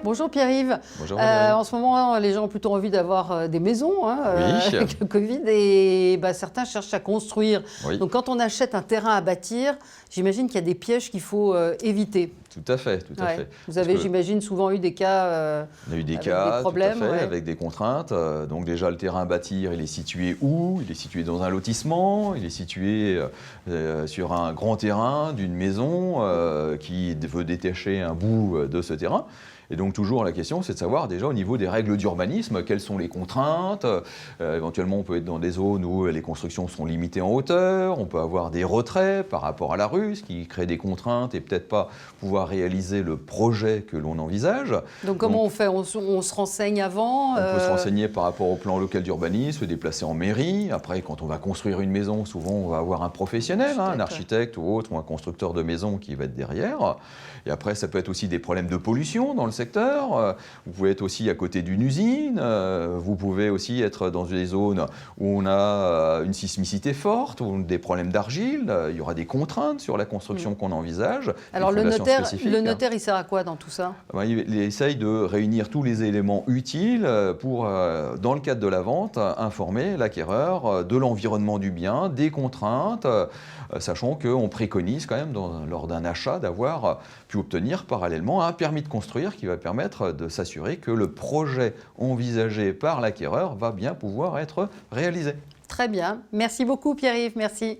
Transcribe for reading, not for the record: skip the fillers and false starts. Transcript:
Bonjour Pierre-Yves. Bonjour Valérie. En ce moment, les gens ont plutôt envie d'avoir des maisons Oui. avec le Covid et certains cherchent à construire. Oui. Donc quand on achète un terrain à bâtir, j'imagine qu'il y a des pièges qu'il faut éviter. Tout à fait, tout à fait. Vous avez, j'imagine, souvent eu des cas on a eu des avec cas, des problèmes, tout à fait, avec des contraintes. Donc déjà, le terrain à bâtir, il est situé où? Il est situé dans un lotissement, il est situé sur un grand terrain d'une maison qui veut détacher un bout de ce terrain. Et donc toujours la question, c'est de savoir déjà au niveau des règles d'urbanisme, quelles sont les contraintes. Éventuellement, on peut être dans des zones où les constructions sont limitées en hauteur, on peut avoir des retraits par rapport à la rue, ce qui crée des contraintes et peut-être pas pouvoir réaliser le projet que l'on envisage. Donc comment on fait? On se renseigne avant? On peut se renseigner par rapport au plan local d'urbanisme, se déplacer en mairie. Après, quand on va construire une maison, souvent on va avoir un professionnel, un architecte ou autre, ou un constructeur de maison qui va être derrière. Et après, ça peut être aussi des problèmes de pollution dans le secteur. Vous pouvez être aussi à côté d'une usine. Vous pouvez aussi être dans des zones où on a une sismicité forte, ou des problèmes d'argile. Il y aura des contraintes sur la construction qu'on envisage. Alors le notaire, il sert à quoi dans tout ça? Il essaye de réunir tous les éléments utiles pour, dans le cadre de la vente, informer l'acquéreur de l'environnement du bien, des contraintes, sachant qu'on préconise quand même, lors d'un achat, d'avoir pu obtenir parallèlement un permis de construire qui va permettre de s'assurer que le projet envisagé par l'acquéreur va bien pouvoir être réalisé. Très bien. Merci beaucoup Pierre-Yves. Merci.